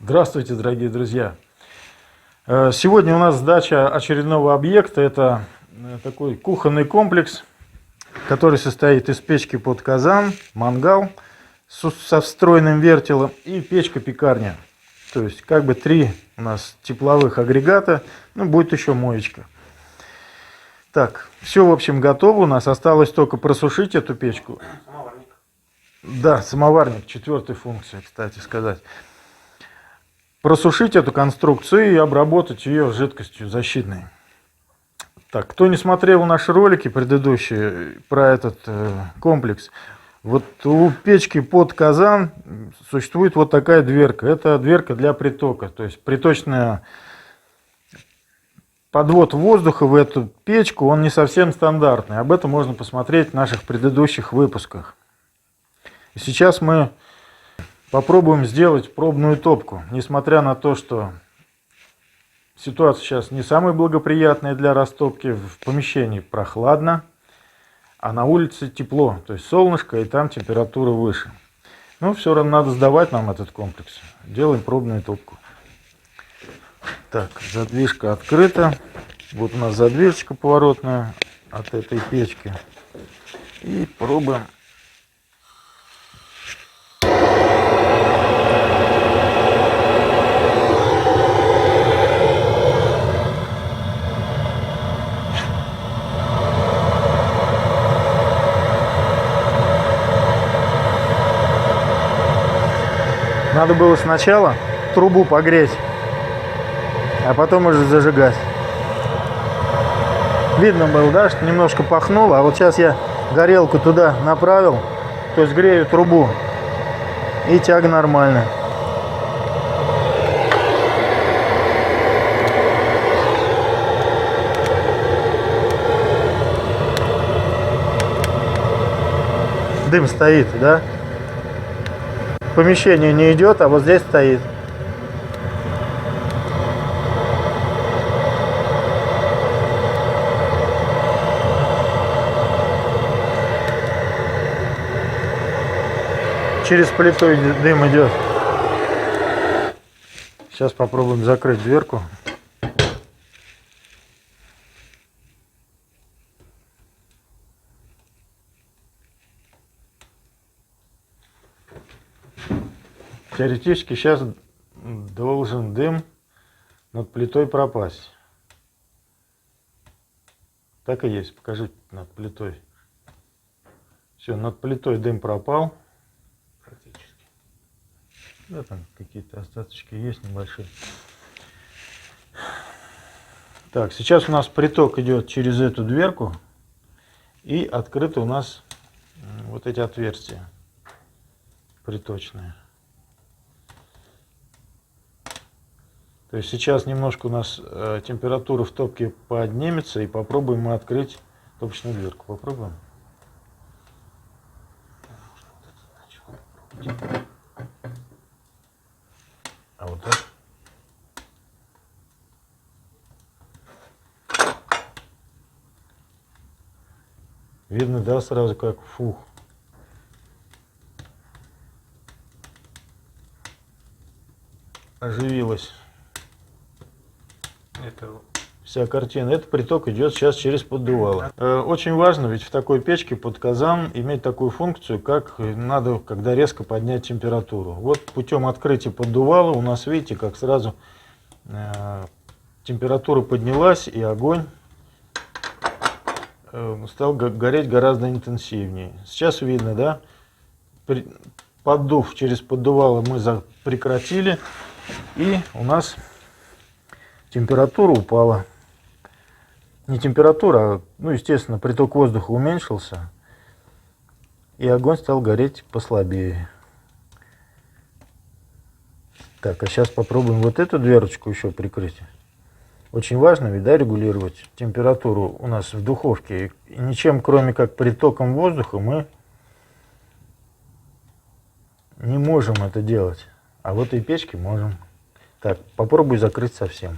Здравствуйте, дорогие друзья! Сегодня у нас сдача очередного объекта. Это такой кухонный комплекс, который состоит из печки под казан, мангал со встроенным вертелом и печка-пекарня. То есть как бы три у нас тепловых агрегата, ну будет еще моечка. Так, все в общем готово. У нас осталось только просушить эту печку. Самоварник. Да, самоварник, четвертая функция, кстати сказать. Просушить эту конструкцию и обработать ее жидкостью защитной. Так, кто не смотрел наши ролики предыдущие про этот комплекс, вот у печки под казан существует вот такая дверка. Это дверка для притока, то есть приточная подвод воздуха в эту печку, он не совсем стандартный. Об этом можно посмотреть в наших предыдущих выпусках. И сейчас мы попробуем сделать пробную топку. Несмотря на то, что ситуация сейчас не самая благоприятная для растопки, в помещении прохладно, а на улице тепло, то есть солнышко, и там температура выше. Но все равно надо сдавать нам этот комплекс. Делаем пробную топку. Так, задвижка открыта. Вот у нас задвижечка поворотная от этой печки. И пробуем. Надо было сначала трубу погреть, а потом уже зажигать. Видно было, да, что немножко пахнуло, а вот сейчас я горелку туда направил, то есть грею трубу, и тяга нормальная. Дым стоит, да? В помещение не идет, а вот здесь стоит. Через плиту дым идет. Сейчас попробуем закрыть дверку. Теоретически сейчас должен дым над плитой пропасть. Так и есть. Покажи над плитой. Все, над плитой дым пропал. Практически. Да, там какие-то остаточки есть небольшие. Так, сейчас у нас приток идет через эту дверку. И открыты у нас вот эти отверстия приточные. То есть сейчас немножко у нас температура в топке поднимется, и попробуем мы открыть топочную дверку. Попробуем. А вот так. Видно, да, сразу как фух. Оживилась. Это вся картина. Этот приток идет сейчас через поддувало. Очень важно ведь в такой печке под казан иметь такую функцию, как надо, когда резко поднять температуру. Вот путем открытия поддувала у нас, видите, как сразу температура поднялась, и огонь стал гореть гораздо интенсивнее. Сейчас видно, да? Поддув через поддувало мы прекратили, и у нас температура упала. Не температура, а, ну, естественно, приток воздуха уменьшился, и огонь стал гореть послабее. Так, а сейчас попробуем вот эту дверочку еще прикрыть. Очень важно, ведь, да, регулировать температуру у нас в духовке. И ничем, кроме как притоком воздуха, мы не можем это делать. А в этой печке можем. Так, попробуй закрыть совсем.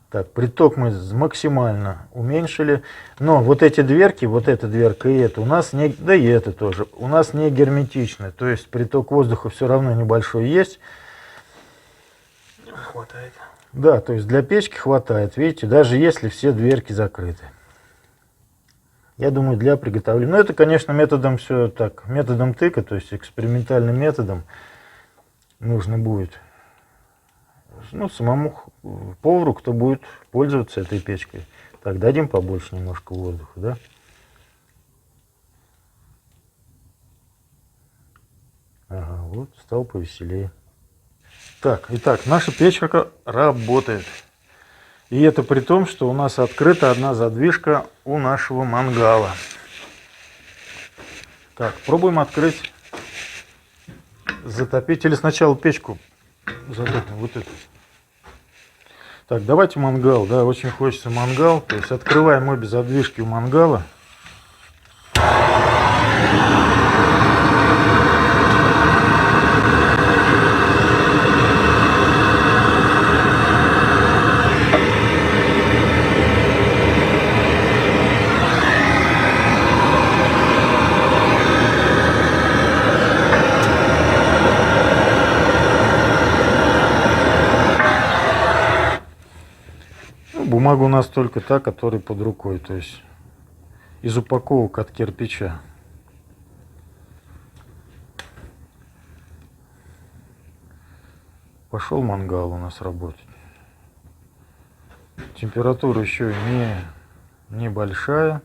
Так, приток мы максимально уменьшили. Но вот эти дверки, вот эта дверка и эта, у нас не, да и это тоже, у нас не герметичны. То есть приток воздуха все равно небольшой есть. Хватает. Да, то есть для печки хватает, видите, даже если все дверки закрыты. Я думаю, для приготовления. Но это, конечно, методом все так, методом тыка, то есть экспериментальным методом нужно будет. Ну, самому повару, кто будет пользоваться этой печкой. Так, дадим побольше немножко воздуха, да? Ага, вот, стал повеселее. Так, итак, наша печка работает. И это при том, что у нас открыта одна задвижка у нашего мангала. Так, пробуем открыть, затопить, или сначала печку затопим, вот эту. Так, давайте мангал, да, очень хочется мангал. То есть открываем обе задвижки у мангала. Бумага у нас только та, которая под рукой, то есть из упаковок от кирпича. Пошел мангал у нас работать. Температура еще небольшая.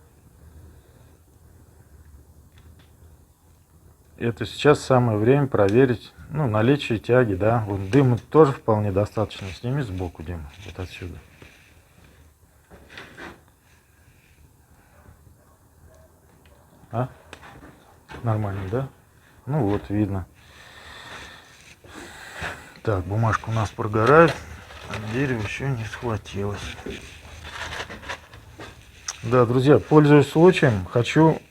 Это сейчас самое время проверить, ну, наличие тяги, да. Вот дыма тоже вполне достаточно. Сними сбоку, Дима, вот отсюда. А? Нормально, да? Ну вот, видно. Так, бумажка у нас прогорает, а дерево еще не схватилось. Да, друзья, пользуясь случаем, хочу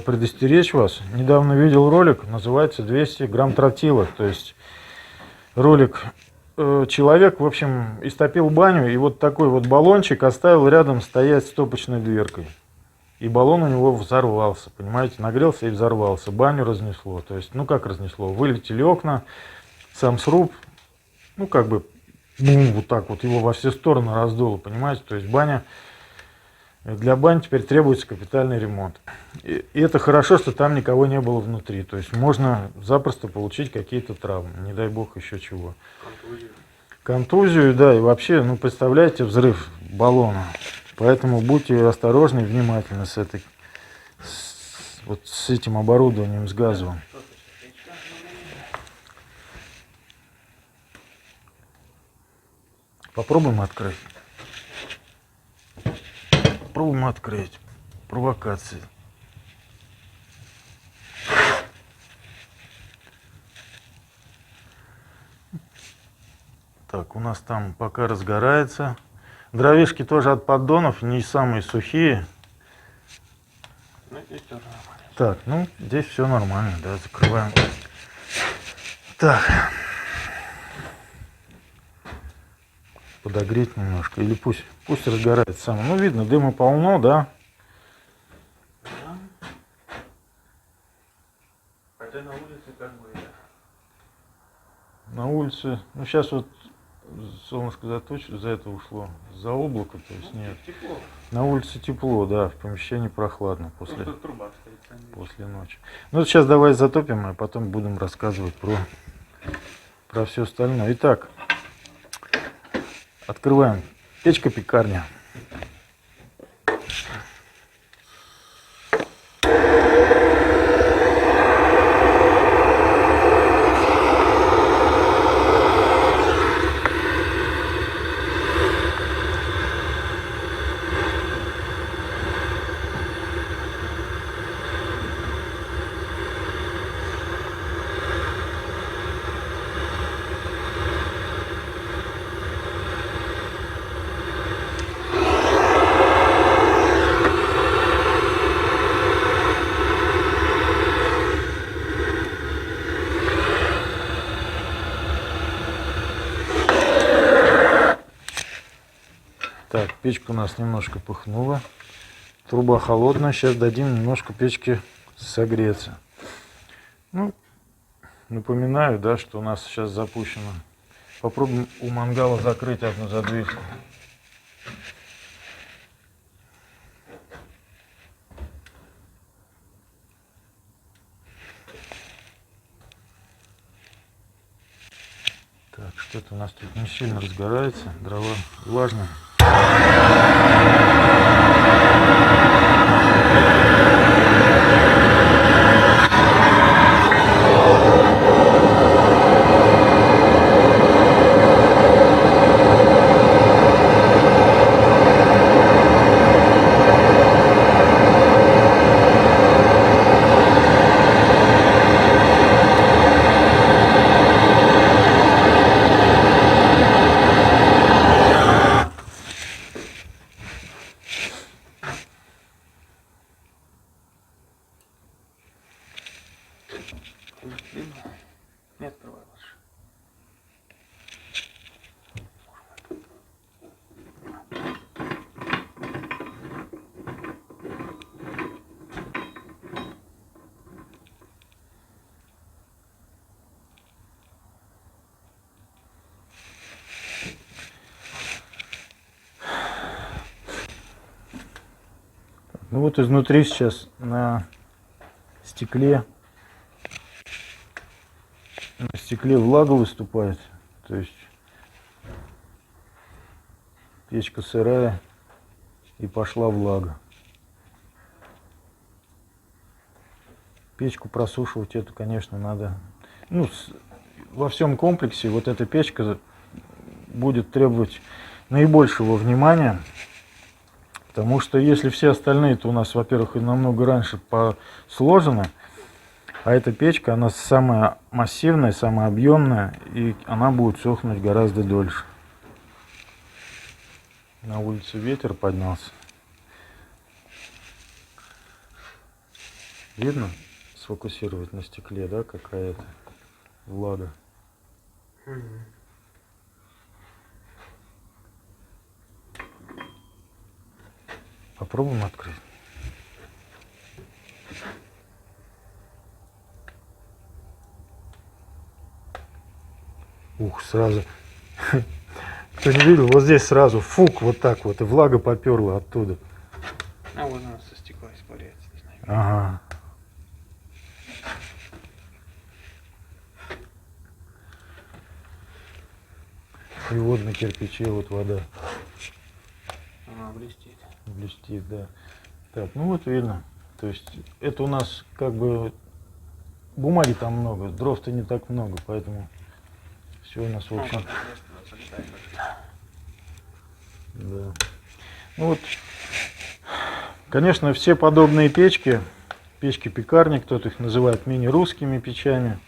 предостеречь вас. Недавно видел ролик, называется 200 грамм тротила. То есть ролик, человек, в общем, истопил баню и вот такой вот баллончик оставил рядом стоять с стопочной дверкой. И баллон у него взорвался, понимаете, нагрелся и взорвался, баню разнесло. То есть, ну как разнесло, вылетели окна, сам сруб, ну как бы, бум, вот так вот его во все стороны раздуло, понимаете. То есть баня, для бани теперь требуется капитальный ремонт. И это хорошо, что там никого не было внутри. То есть можно запросто получить какие-то травмы, не дай бог еще чего. Контузию. Контузию, да, и вообще, ну представляете, взрыв баллона. Поэтому будьте осторожны и внимательны с этим оборудованием, с газовым. Попробуем открыть. Попробуем открыть. Провокации. Так, у нас там пока разгорается. Дровишки тоже от поддонов, не самые сухие. Так, ну здесь все нормально, да, закрываем. Так. Подогреть немножко, или пусть разгорается сам. Ну, видно, дыма полно, да? Хотя на улице как бы... На улице, ну, сейчас вот солнышко заточили, за это ушло, за облако, то есть нет. Тепло. На улице тепло, да, в помещении прохладно после ночи. Ну, сейчас давай затопим, а потом будем рассказывать про все остальное. Итак, открываем. Печка-пекарня. Так, печка у нас немножко пыхнула. Труба холодная. Сейчас дадим немножко печке согреться. Ну, напоминаю, да, что у нас сейчас запущено. Попробуем у мангала закрыть одну задвижку. Так, что-то у нас тут не сильно разгорается. Дрова влажные. Не открывай лучше. Ну вот изнутри сейчас на стекле влага выступает. То есть печка сырая и пошла влага. Печку просушивать это, конечно, надо. Ну, во всем комплексе вот эта печка будет требовать наибольшего внимания. Потому что если все остальные-то у нас, во-первых, и намного раньше сложены, а эта печка, она самая массивная, самая объемная, и она будет сохнуть гораздо дольше. На улице ветер поднялся. Видно? Сфокусировать на стекле, да, какая-то влага. Попробуем открыть. Ух, сразу. Кто не видел, вот здесь сразу фук, вот так вот, и влага поперла оттуда. А вот она со стекла испаряется, не знаю. Ага. И вот на кирпиче вот вода. Она блестит. Блестит, да. Так, ну вот видно. То есть это у нас как бы бумаги там много, дров-то не так много, поэтому все у нас в общем. Да. Ну вот, конечно, все подобные печки, печки-пекарни, кто-то их называет мини-русскими печами,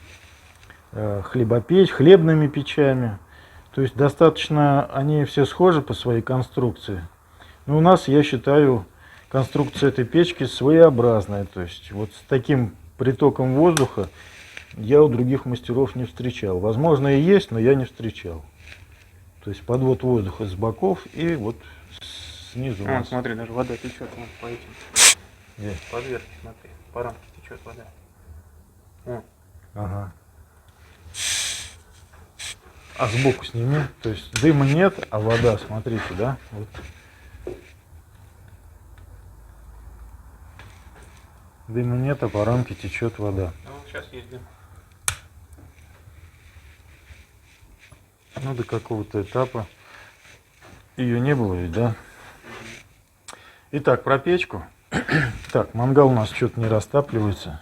хлебными печами. То есть достаточно они все схожи по своей конструкции. Но у нас, я считаю, конструкция этой печки своеобразная. То есть вот с таким притоком воздуха я у других мастеров не встречал. Возможно и есть, но я не встречал. То есть подвод воздуха с боков и вот снизу. Вон, смотри, даже вода течет вон, по этим. Где? По дверке, смотри. По рамке течет вода. Вон. Ага. А сбоку сними. То есть дыма нет, а вода, смотрите, да? Вот. Дыма нет, а по рамке течет вода. Ну, сейчас есть дым. Ну, до какого-то этапа ее не было ведь, да? Итак, про печку. Так, мангал у нас что-то не растапливается.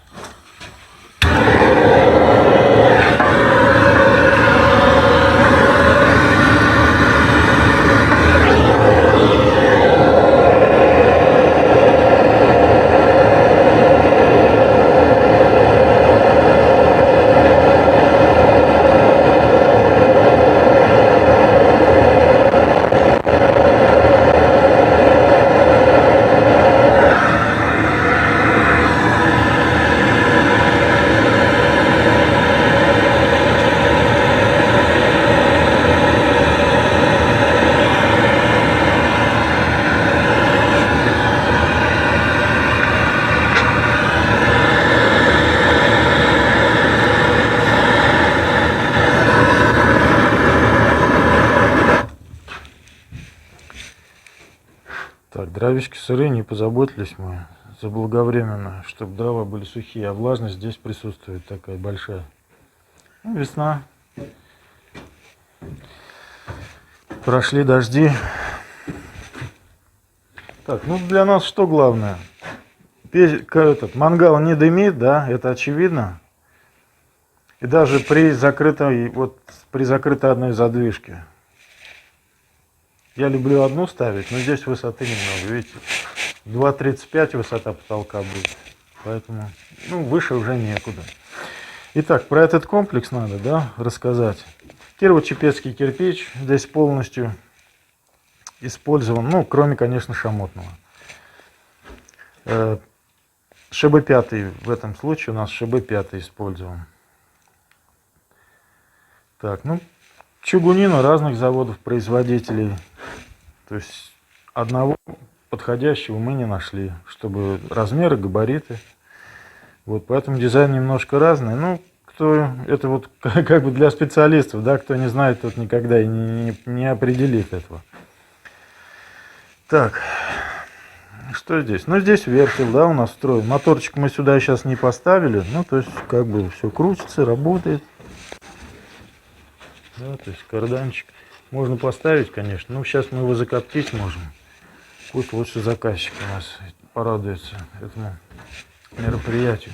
дровишки сырые, не позаботились мы заблаговременно, чтобы дрова были сухие, а влажность здесь присутствует такая большая. Ну, весна. Прошли дожди. Так, ну для нас что главное? Этот мангал не дымит, да, это очевидно. И даже при закрытой одной задвижке. Я люблю одну ставить, но здесь высоты немного, видите. 2,35 высота потолка будет. Поэтому, ну, выше уже некуда. Итак, про этот комплекс надо, да, рассказать. Кирово-Чепецкий кирпич здесь полностью использован, ну, кроме, конечно, шамотного. ШБ-5 в этом случае у нас ШБ-5 использован. Так, ну, чугунина разных заводов, производителей. То есть одного подходящего мы не нашли, чтобы размеры, габариты. Вот, поэтому дизайн немножко разный. Ну, кто это вот как бы для специалистов, да, кто не знает, тот никогда и не определит этого. Так, что здесь? Ну, здесь вертел, да, у нас встроен. Моторчик мы сюда сейчас не поставили. Ну, то есть, как бы все крутится, работает. Да, то есть карданчик можно поставить, конечно. Ну, сейчас мы его закоптить можем. Пусть лучше заказчик у нас порадуется этому мероприятию.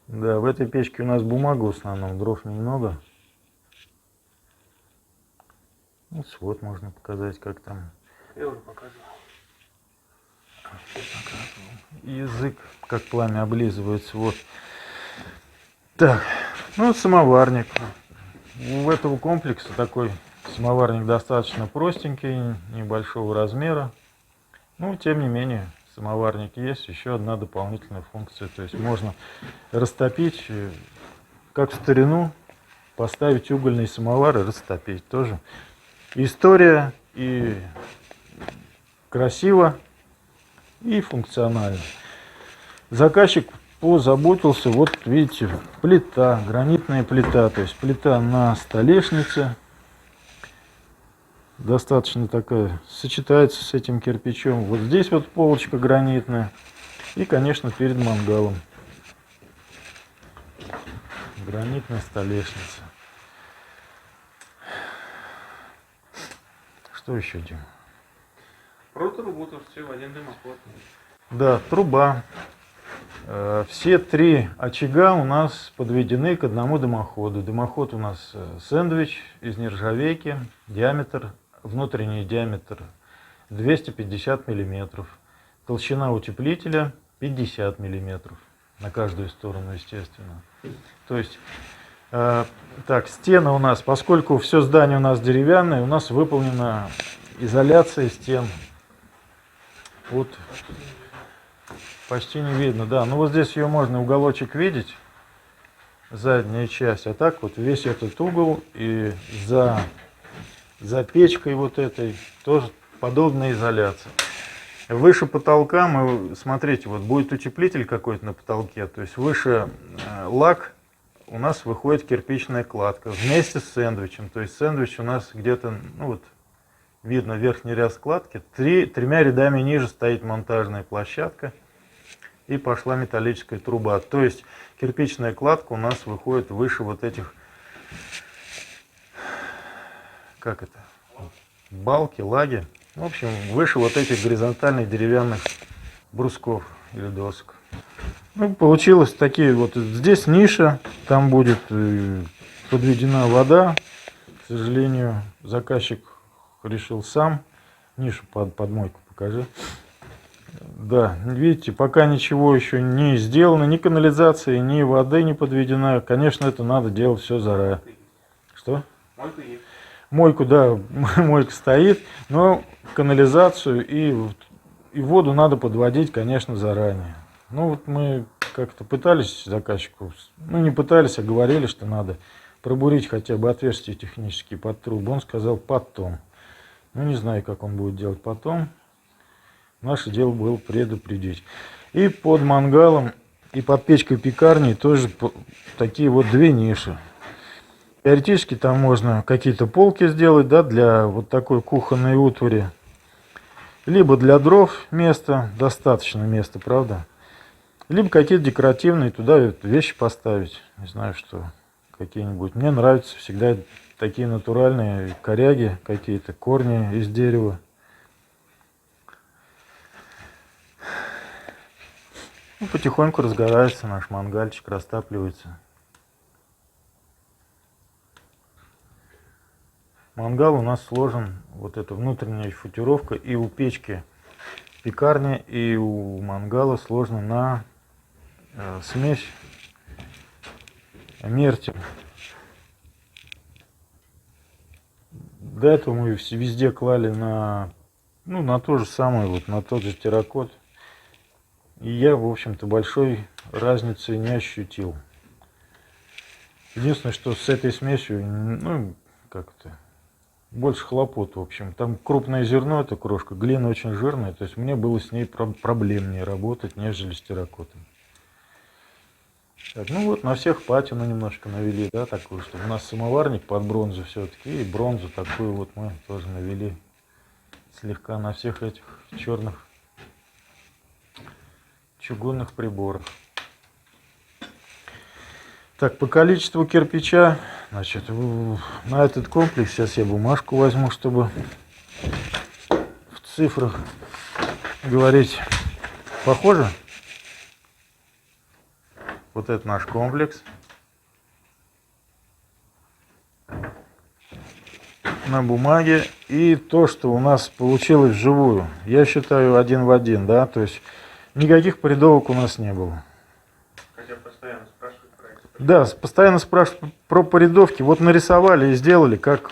Да, в этой печке у нас бумага в основном, дров немного. Ну, свод можно показать, как там. Я уже показывал. Язык, как пламя облизывается, вот. Так, ну, самоварник. У этого комплекса такой самоварник достаточно простенький, небольшого размера. Ну, тем не менее, самоварник есть. Еще одна дополнительная функция. То есть можно растопить, как в старину, поставить угольный самовар и растопить тоже. История и красиво, и функционально. Заказчик позаботился, вот видите, плита, гранитная плита, то есть плита на столешнице, достаточно такая, сочетается с этим кирпичом. Вот здесь вот полочка гранитная, и, конечно, перед мангалом гранитная столешница. Что еще, Дим? Про трубу тут все в один дымоход. Да, труба. Все три очага у нас подведены к одному дымоходу. Дымоход у нас сэндвич из нержавейки, диаметр, внутренний диаметр 250 миллиметров, толщина утеплителя 50 миллиметров на каждую сторону, естественно. То есть, так, стены у нас, поскольку все здание у нас деревянное, у нас выполнена изоляция стен. Вот. Почти не видно, да. Ну вот здесь ее можно уголочек видеть, задняя часть. А так вот весь этот угол и за печкой вот этой тоже подобная изоляция. Выше потолка мы, смотрите, вот будет утеплитель какой-то на потолке, то есть выше лак у нас выходит кирпичная кладка вместе с сэндвичем. То есть сэндвич у нас где-то, ну вот, видно верхний ряд складки. Тремя рядами ниже стоит монтажная площадка. И пошла металлическая труба. То есть кирпичная кладка у нас выходит выше вот этих, как это, балки, лаги. В общем, выше вот этих горизонтальных деревянных брусков или досок. Ну, получилось такие вот, здесь ниша, там будет подведена вода. К сожалению, заказчик решил сам. Нишу под мойку покажи. Да, видите, пока ничего еще не сделано, ни канализации, ни воды не подведена. Конечно, это надо делать все заранее. Что? Мойка есть. Мойку, да, мойка стоит, но канализацию и воду надо подводить, конечно, заранее. Ну вот мы как-то пытались заказчику, ну не пытались, а говорили, что надо пробурить хотя бы отверстия технические под трубу. Он сказал потом. Ну не знаю, как он будет делать потом. Наше дело было предупредить. И под мангалом, и под печкой пекарней тоже такие вот две ниши. Теоретически там можно какие-то полки сделать, да, для вот такой кухонной утвари. Либо для дров место, достаточно места, правда? Либо какие-то декоративные туда вещи поставить. Не знаю, что какие-нибудь. Мне нравятся всегда такие натуральные коряги, какие-то корни из дерева. Ну, потихоньку разгорается наш мангальчик, растапливается. Мангал у нас сложен, вот эта внутренняя футировка, и у печки пекарня, и у мангала сложена на смесь мертель. До этого мы везде клали на, ну, на то же самое, вот на тот же терракот. И я, в общем-то, большой разницы не ощутил. Единственное, что с этой смесью, ну, как-то больше хлопот, в общем. Там крупное зерно, это крошка, глина очень жирная, то есть мне было с ней проблемнее работать, нежели с терракотом. Так, ну вот, на всех патину немножко навели, да, такую, чтобы у нас самоварник под бронзу все-таки, и бронзу такую вот мы тоже навели слегка на всех этих черных чугунных приборах. Так, по количеству кирпича, значит, на этот комплекс сейчас я бумажку возьму, чтобы в цифрах говорить. Похоже? Вот это наш комплекс. На бумаге. И то, что у нас получилось вживую. Я считаю 1 в 1, да, то есть никаких придовок у нас не было. Хотя постоянно спрашивают про это. Да, постоянно спрашивают про порядовки. Вот нарисовали и сделали, как...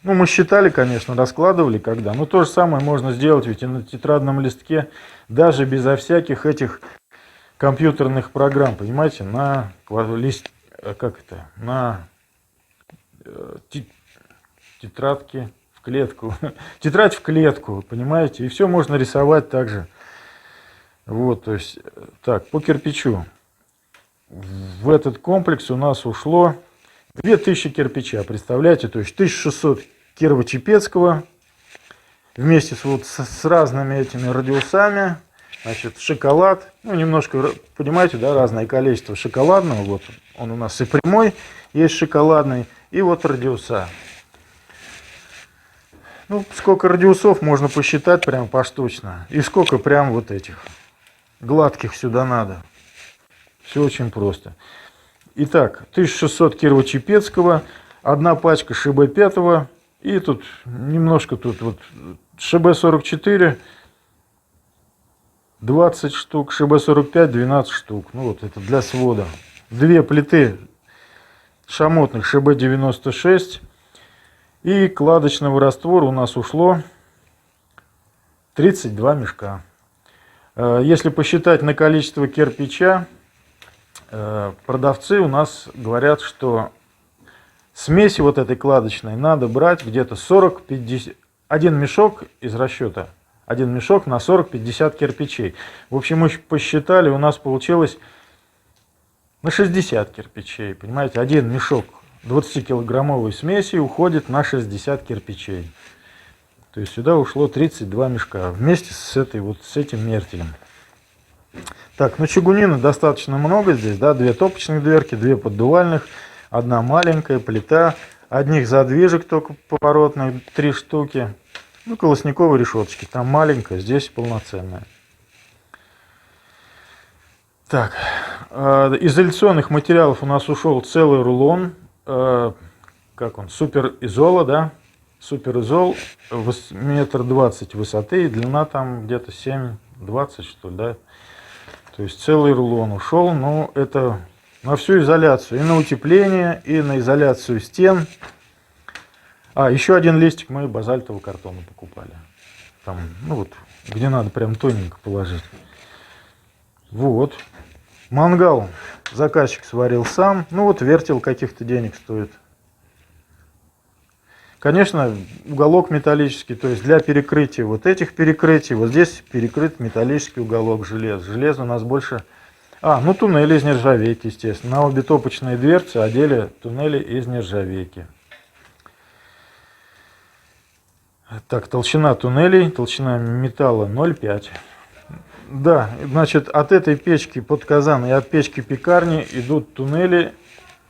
Ну, мы считали, конечно, раскладывали когда. Но то же самое можно сделать ведь и на тетрадном листке, даже безо всяких этих компьютерных программ, понимаете, на лист... Как это? На тетрадки в клетку. Тетрадь в клетку, понимаете? И все можно рисовать также. Вот, то есть... Так, по кирпичу. В этот комплекс у нас ушло 2000 кирпича, представляете, то есть 1600 Кирово-Чепецкого вместе с разными этими радиусами, значит, шоколад, ну, немножко, понимаете, да, разное количество шоколадного, вот он у нас и прямой есть шоколадный, и вот радиуса. Ну, сколько радиусов можно посчитать прям поштучно, и сколько прям вот этих гладких сюда надо. Все очень просто. Итак, 1600 Кирово-Чепецкого, одна пачка ШБ-5, и тут немножко тут вот ШБ-44, 20 штук, ШБ-45, 12 штук. Ну вот это для свода. Две плиты шамотных ШБ-96, и кладочного раствора у нас ушло 32 мешка. Если посчитать на количество кирпича, продавцы у нас говорят, что смеси вот этой кладочной надо брать где-то 40-50, один мешок из расчета, один мешок на 40-50 кирпичей. В общем, мы посчитали, у нас получилось на 60 кирпичей, понимаете, один мешок 20-килограммовой смеси уходит на 60 кирпичей. То есть сюда ушло 32 мешка вместе с этим мертелем. Так, ну чугунины достаточно много здесь, да, 2 топочных дверки, 2 поддувальных, одна маленькая плита, одних задвижек только поворотных 3 штуки, ну, колосниковые решеточки, там маленькая, здесь полноценная. Так, изоляционных материалов у нас ушел целый рулон, как он, суперизола, да, суперизол, метр 20 высоты, и длина там где-то 7-20, что ли, да. То есть целый рулон ушел, но это на всю изоляцию, и на утепление, и на изоляцию стен. А, еще один листик мы базальтового картона покупали. Там, ну вот, где надо прям тоненько положить. Вот. Мангал заказчик сварил сам. Ну вот вертел каких-то денег стоит. Конечно, уголок металлический, то есть для перекрытия вот этих перекрытий, вот здесь перекрыт металлический уголок железа. Железо у нас больше... ну туннели из нержавейки, естественно. На обе топочные дверцы одели туннели из нержавейки. Так, толщина туннелей, толщина металла 0,5. Да, значит, от этой печки под казан и от печки пекарни идут туннели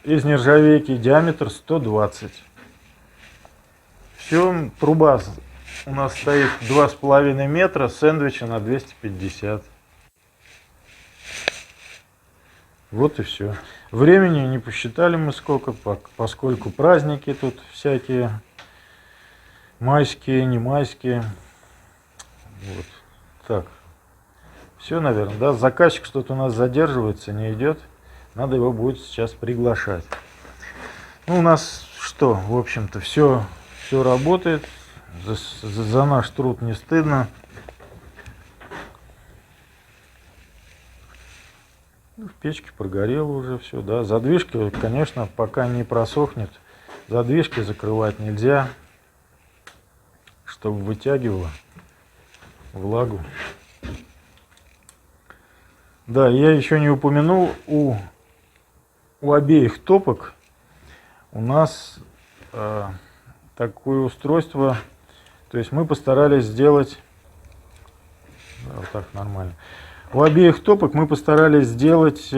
из нержавейки, диаметр 120. Все, труба у нас стоит 2,5 метра, сэндвича на 250. Вот и все. Времени не посчитали мы сколько, поскольку праздники тут всякие, майские, не майские. Вот. Так. Все, наверное, да, заказчик что-то у нас задерживается, не идет. Надо его будет сейчас приглашать. Ну, у нас что, в общем-то, все работает. За наш труд не стыдно. В печке прогорело уже все, да. Задвижки, конечно, пока не просохнет, задвижки закрывать нельзя, чтобы вытягивало влагу. Да, я еще не упомянул, у обеих топок у нас такое устройство, то есть мы постарались сделать, да, вот так нормально. У обеих топок мы постарались сделать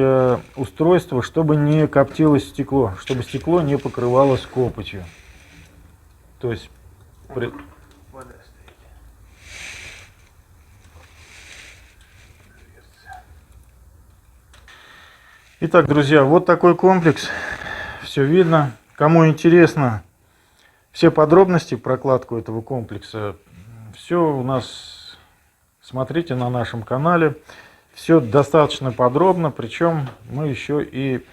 устройство, чтобы не коптилось стекло, чтобы стекло не покрывалось копотью. То есть вода стоит. Итак, друзья, вот такой комплекс. Все видно. Кому интересно все подробности, прокладку этого комплекса, все у нас смотрите на нашем канале. Все достаточно подробно, причем мы еще и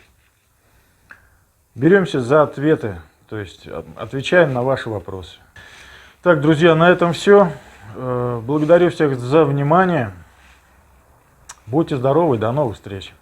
беремся за ответы, то есть отвечаем на ваши вопросы. Так, друзья, на этом все. Благодарю всех за внимание. Будьте здоровы, до новых встреч.